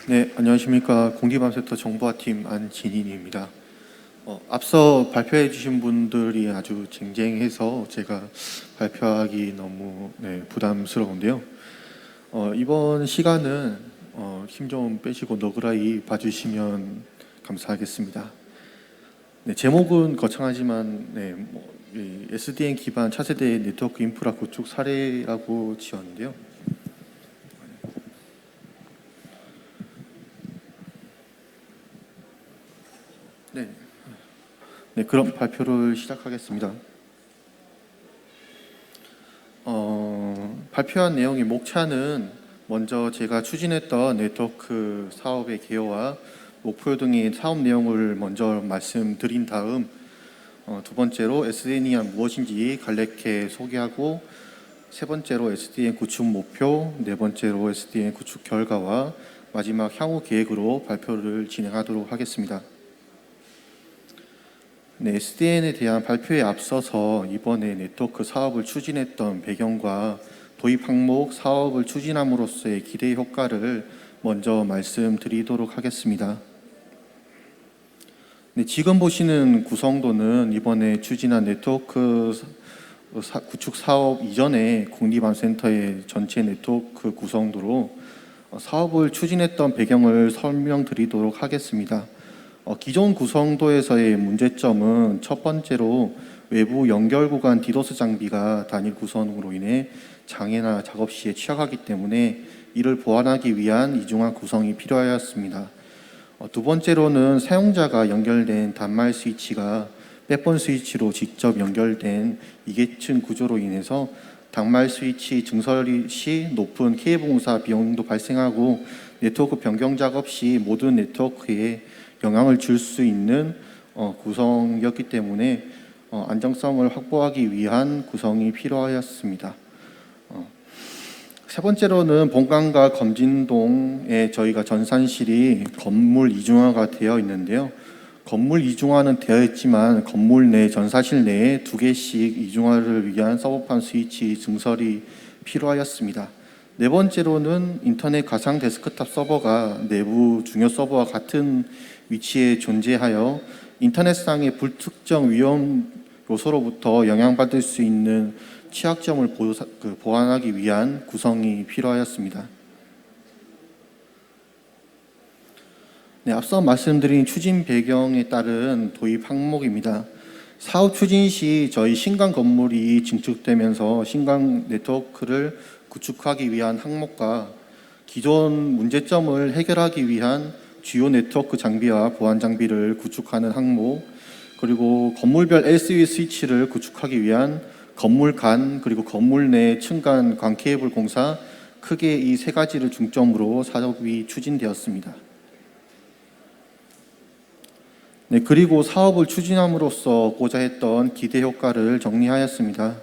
네, 안녕하십니까. 공기밤센터 정보화팀 안진인입니다. 앞서 발표해 주신 분들이 아주 쟁쟁해서 제가 발표하기 너무 부담스러운데요. 이번 시간은 힘 좀 빼시고 너그러이 봐주시면 감사하겠습니다. 네, 제목은 거창하지만 이 SDN 기반 차세대 네트워크 인프라 구축 사례라고 지었는데요. 네, 그럼 발표를 시작하겠습니다. 발표한 내용의 목차는 먼저 제가 추진했던 네트워크 사업의 개요와 목표 등의 사업 내용을 먼저 말씀드린 다음 두 번째로 SDN이 무엇인지 간략히 소개하고 세 번째로 SDN 구축 목표, 네 번째로 SDN 구축 결과와 마지막 향후 계획으로 발표를 진행하도록 하겠습니다. 네, SDN에 대한 발표에 앞서서 이번에 네트워크 사업을 추진했던 배경과 도입 항목 사업을 추진함으로써의 기대 효과를 먼저 말씀드리도록 하겠습니다. 네, 지금 보시는 구성도는 이번에 추진한 네트워크 구축 사업 이전에 국립암센터의 전체 네트워크 구성도로 사업을 추진했던 배경을 설명드리도록 하겠습니다. 기존 구성도에서의 문제점은 첫 번째로 외부 연결 구간 디도스 장비가 단일 구성으로 인해 장애나 작업 시에 취약하기 때문에 이를 보완하기 위한 이중화 구성이 필요하였습니다. 두 번째로는 사용자가 연결된 단말 스위치가 백본 스위치로 직접 연결된 이계층 구조로 인해서 단말 스위치 증설 시 높은 케이블 공사 비용도 발생하고 네트워크 변경 작업 시 모든 네트워크에 영향을 줄 수 있는 구성이었기 때문에 안정성을 확보하기 위한 구성이 필요하였습니다. 세 번째로는 본관과 검진동에 저희가 전산실이 건물 이중화가 되어 있는데요. 건물 이중화는 되어 있지만 건물 내 전사실 내에 2개씩 이중화를 위한 서버판 스위치 증설이 필요하였습니다. 네 번째로는 인터넷 가상 데스크탑 서버가 내부 중요 서버와 같은 위치에 존재하여 인터넷상의 불특정 위험 요소로부터 영향받을 수 있는 취약점을 보완하기 위한 구성이 필요하였습니다. 네, 앞서 말씀드린 추진 배경에 따른 도입 항목입니다. 사업 추진 시 저희 신강 건물이 증축되면서 신강 네트워크를 구축하기 위한 항목과 기존 문제점을 해결하기 위한 주요 네트워크 장비와 보안 장비를 구축하는 항목, 그리고 건물별 LCD 스위치를 구축하기 위한 건물 간 그리고 건물 내 층간 관 케이블 공사, 크게 이 세 가지를 중점으로 사업이 추진되었습니다. 네, 그리고 사업을 추진함으로써 고자 했던 기대 효과를 정리하였습니다.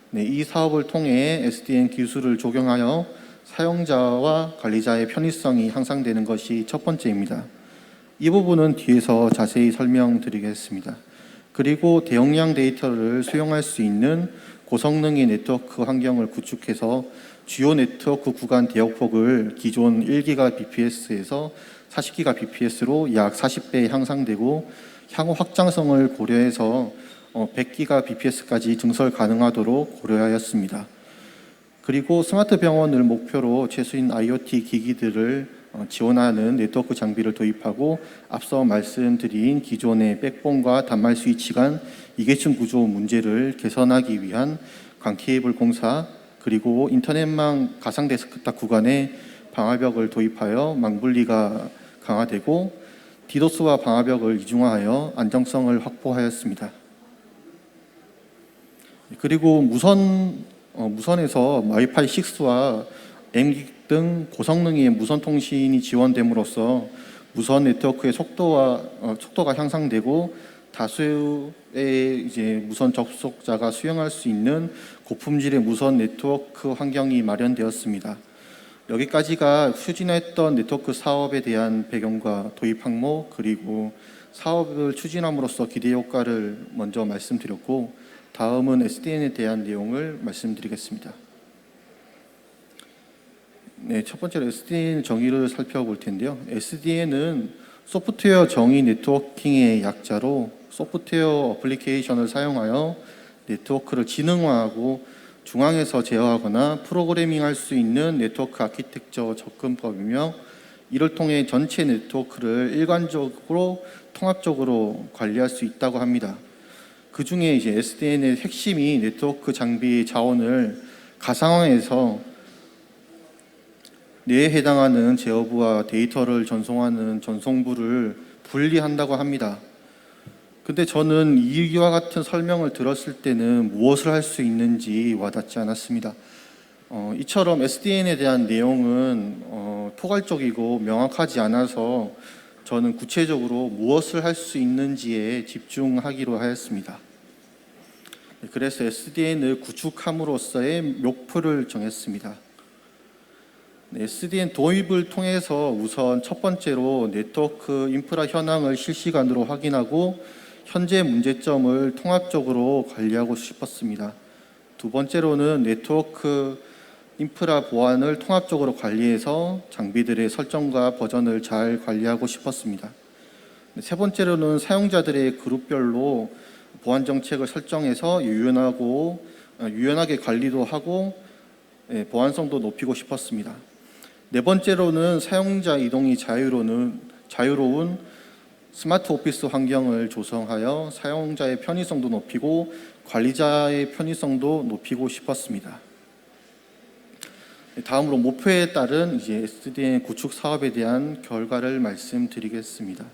네, 이 사업을 통해 SDN 기술을 적용하여 사용자와 관리자의 편의성이 향상되는 것이 첫 번째입니다. 이 부분은 뒤에서 자세히 설명드리겠습니다. 그리고 대용량 데이터를 수용할 수 있는 고성능의 네트워크 환경을 구축해서 주요 네트워크 구간 대역폭을 기존 1GBps에서 40GBps로 약 40배 향상되고 향후 확장성을 고려해서 100GBps까지 증설 가능하도록 고려하였습니다. 그리고 스마트 병원을 목표로 최신 IoT 기기들을 지원하는 네트워크 장비를 도입하고 앞서 말씀드린 기존의 백본과 단말 스위치 간 이계층 구조 문제를 개선하기 위한 관 케이블 공사, 그리고 인터넷망 가상 데스크탑 구간에 방화벽을 도입하여 망분리가 강화되고 디도스와 방화벽을 이중화하여 안정성을 확보하였습니다. 그리고 무선에서 와이파이 6와 M기기 등 고성능의 무선 통신이 지원됨으로써 무선 네트워크의 속도가 향상되고 다수의 무선 접속자가 수용할 수 있는 고품질의 무선 네트워크 환경이 마련되었습니다. 여기까지가 추진했던 네트워크 사업에 대한 배경과 도입 항목, 그리고 사업을 추진함으로써 기대 효과를 먼저 말씀드렸고, 다음은 SDN에 대한 내용을 말씀드리겠습니다. 네, 첫 번째로 SDN 정의를 살펴볼 텐데요. SDN은 소프트웨어 정의 네트워킹의 약자로 소프트웨어 어플리케이션을 사용하여 네트워크를 지능화하고 중앙에서 제어하거나 프로그래밍할 수 있는 네트워크 아키텍처 접근법이며, 이를 통해 전체 네트워크를 일관적으로 통합적으로 관리할 수 있다고 합니다. 그 중에 이제 SDN의 핵심이 네트워크 장비 자원을 가상화해서 뇌에 해당하는 제어부와 데이터를 전송하는 전송부를 분리한다고 합니다. 근데 저는 이와 같은 설명을 들었을 때는 무엇을 할 수 있는지 와닿지 않았습니다. 이처럼 SDN에 대한 내용은 포괄적이고 명확하지 않아서 저는 구체적으로 무엇을 할 수 있는지에 집중하기로 하였습니다. 그래서 SDN을 구축함으로써의 목표를 정했습니다. SDN 도입을 통해서 우선 첫 번째로 네트워크 인프라 현황을 실시간으로 확인하고 현재 문제점을 통합적으로 관리하고 싶었습니다. 두 번째로는 네트워크 인프라 보안을 통합적으로 관리해서 장비들의 설정과 버전을 잘 관리하고 싶었습니다. 세 번째로는 사용자들의 그룹별로 보안 정책을 설정해서 유연하게 관리도 하고 보안성도 높이고 싶었습니다. 네 번째로는 사용자 이동이 자유로운 스마트 오피스 환경을 조성하여 사용자의 편의성도 높이고 관리자의 편의성도 높이고 싶었습니다. 다음으로 목표에 따른 SDN 구축 사업에 대한 결과를 말씀드리겠습니다.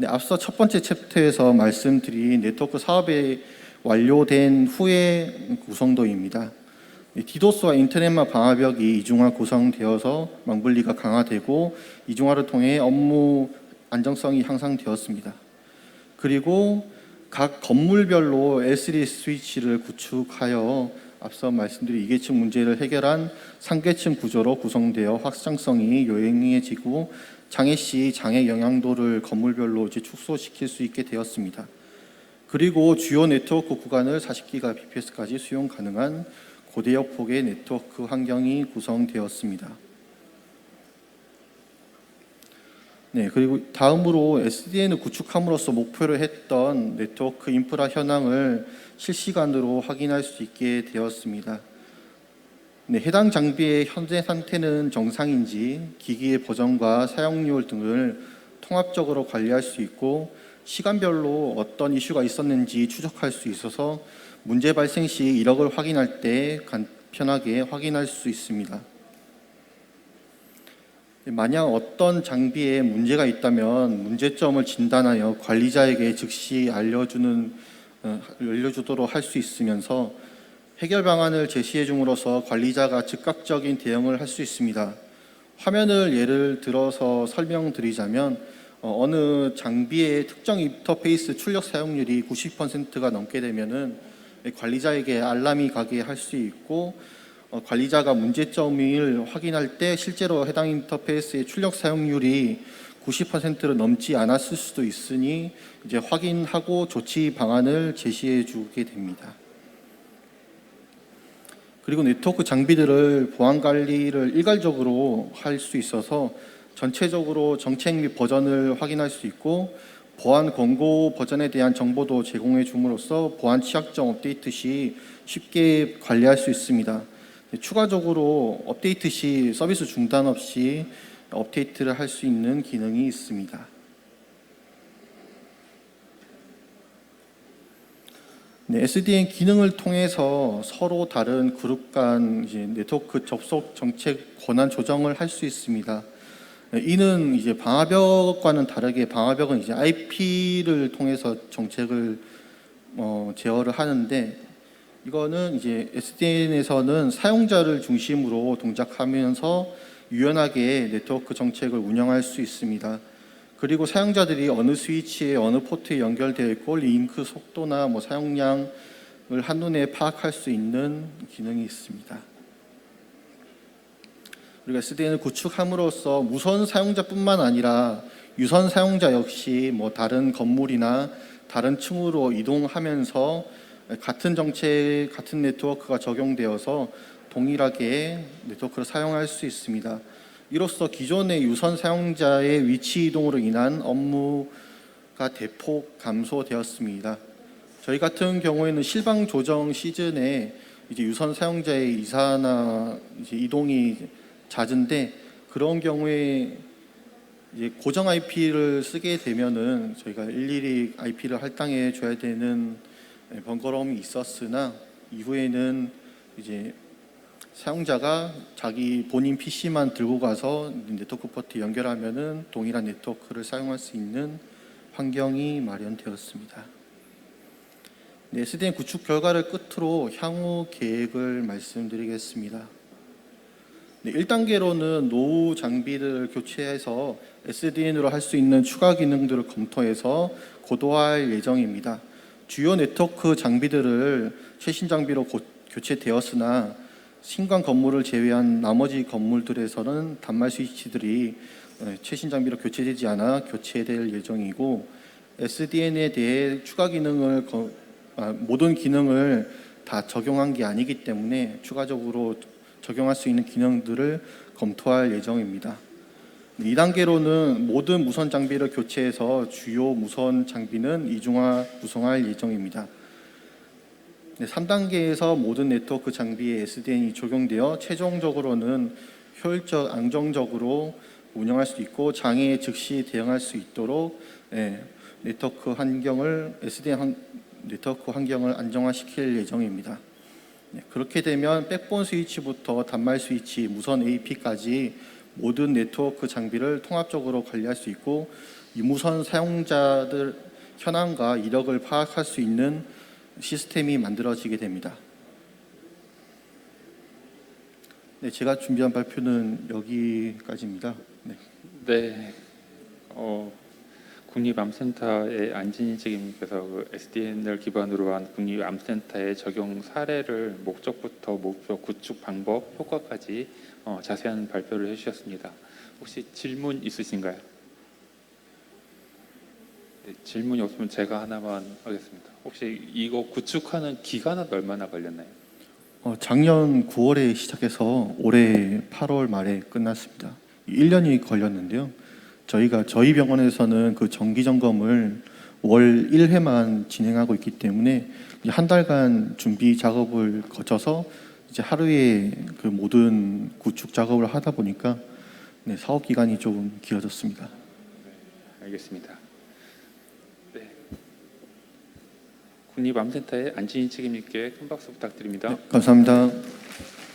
앞서 첫 번째 챕터에서 말씀드린 네트워크 사업이 완료된 후의 구성도입니다. 디도스와 인터넷망 방화벽이 이중화 구성되어서 망분리가 강화되고 이중화를 통해 업무 안정성이 향상되었습니다. 그리고 각 건물별로 L3 스위치를 구축하여 앞서 말씀드린 2계층 문제를 해결한 3계층 구조로 구성되어 확장성이 용이해지고 장애 시 장애 영향도를 건물별로 축소시킬 수 있게 되었습니다. 그리고 주요 네트워크 구간을 40GBps까지 수용 가능한 고대역 폭의 네트워크 환경이 구성되었습니다. 그리고 다음으로 SDN을 구축함으로써 목표로 했던 네트워크 인프라 현황을 실시간으로 확인할 수 있게 되었습니다. 해당 장비의 현재 상태는 정상인지, 기기의 버전과 사용률 등을 통합적으로 관리할 수 있고 시간별로 어떤 이슈가 있었는지 추적할 수 있어서 문제 발생 시 이력을 확인할 때 간편하게 확인할 수 있습니다. 만약 어떤 장비에 문제가 있다면 문제점을 진단하여 관리자에게 즉시 알려주도록 할 수 있으면서 해결 방안을 제시해 줌으로써 관리자가 즉각적인 대응을 할 수 있습니다. 화면을 예를 들어서 설명드리자면 어느 장비의 특정 인터페이스 출력 사용률이 90%가 넘게 되면은 관리자에게 알람이 가게 할 수 있고, 관리자가 문제점을 확인할 때 실제로 해당 인터페이스의 출력 사용률이 90%를 넘지 않았을 수도 있으니 이제 확인하고 조치 방안을 제시해 주게 됩니다. 그리고 네트워크 장비들을 보안 관리를 일괄적으로 할 수 있어서 전체적으로 정책 및 버전을 확인할 수 있고 보안 권고 버전에 대한 정보도 제공해 줌으로써 보안 취약점 업데이트 시 쉽게 관리할 수 있습니다. 추가적으로 업데이트 시 서비스 중단 없이 업데이트를 할 수 있는 기능이 있습니다. SDN 기능을 통해서 서로 다른 그룹 간 네트워크 접속 정책 권한 조정을 할 수 있습니다. 이는 방화벽과는 다르게 방화벽은 IP를 통해서 정책을 제어를 하는데, 이거는 SDN에서는 사용자를 중심으로 동작하면서 유연하게 네트워크 정책을 운영할 수 있습니다. 그리고 사용자들이 어느 스위치에 어느 포트에 연결되어 있고 링크 속도나 사용량을 한눈에 파악할 수 있는 기능이 있습니다. 그리고 SDN을 구축함으로써 무선 사용자뿐만 아니라 유선 사용자 역시 다른 건물이나 다른 층으로 이동하면서 같은 정책, 같은 네트워크가 적용되어서 동일하게 네트워크를 사용할 수 있습니다. 이로써 기존의 유선 사용자의 위치 이동으로 인한 업무가 대폭 감소되었습니다. 저희 같은 경우에는 실방 조정 시즌에 이제 유선 사용자의 이사나 이제 이동이 잦은데, 그런 경우에 이제 고정 IP를 쓰게 되면은 저희가 일일이 IP를 할당해 줘야 되는 번거로움이 있었으나, 이후에는 이제 사용자가 자기 본인 PC만 들고 가서 네트워크 포트 연결하면은 동일한 네트워크를 사용할 수 있는 환경이 마련되었습니다. 네, SDN 구축 결과를 끝으로 향후 계획을 말씀드리겠습니다. 네, 1단계로는 노후 장비를 교체해서 SDN으로 할 수 있는 추가 기능들을 검토해서 고도화할 예정입니다. 주요 네트워크 장비들을 최신 장비로 교체되었으나 신관 건물을 제외한 나머지 건물들에서는 단말 스위치들이 최신 장비로 교체되지 않아 교체될 예정이고, SDN에 대해 추가 기능을 모든 기능을 다 적용한 게 아니기 때문에 추가적으로 적용할 수 있는 기능들을 검토할 예정입니다. 2단계로는 모든 무선 장비를 교체해서 주요 무선 장비는 이중화 구성할 예정입니다. 3단계에서 모든 네트워크 장비에 SDN이 적용되어 최종적으로는 효율적, 안정적으로 운영할 수 있고 장애에 즉시 대응할 수 있도록 네트워크 환경을 SDN 네트워크 환경을 안정화시킬 예정입니다. 그렇게 되면 백본 스위치부터 단말 스위치, 무선 AP까지 모든 네트워크 장비를 통합적으로 관리할 수 있고, 유무선 사용자들 현황과 이력을 파악할 수 있는 시스템이 만들어지게 됩니다. 네, 제가 준비한 발표는 여기까지입니다. 네. 네, 국립암센터의 안진희 책임님께서 그 SDN을 기반으로 한 국립암센터의 적용 사례를 목적부터 목표, 구축 방법, 효과까지 자세한 발표를 해주셨습니다. 혹시 질문 있으신가요? 네, 질문이 없으면 제가 하나만 하겠습니다. 혹시 이거 구축하는 기간은 얼마나 걸렸나요? 작년 9월에 시작해서 올해 8월 말에 끝났습니다. 1년이 걸렸는데요. 저희 병원에서는 그 정기 점검을 월 1회만 진행하고 있기 때문에 한 달간 준비 작업을 거쳐서 이제 하루에 그 모든 구축 작업을 하다 보니까 사업 기간이 조금 길어졌습니다. 네, 알겠습니다. 네, 국립암센터의 안진희 책임님께 큰 박수 부탁드립니다. 네, 감사합니다.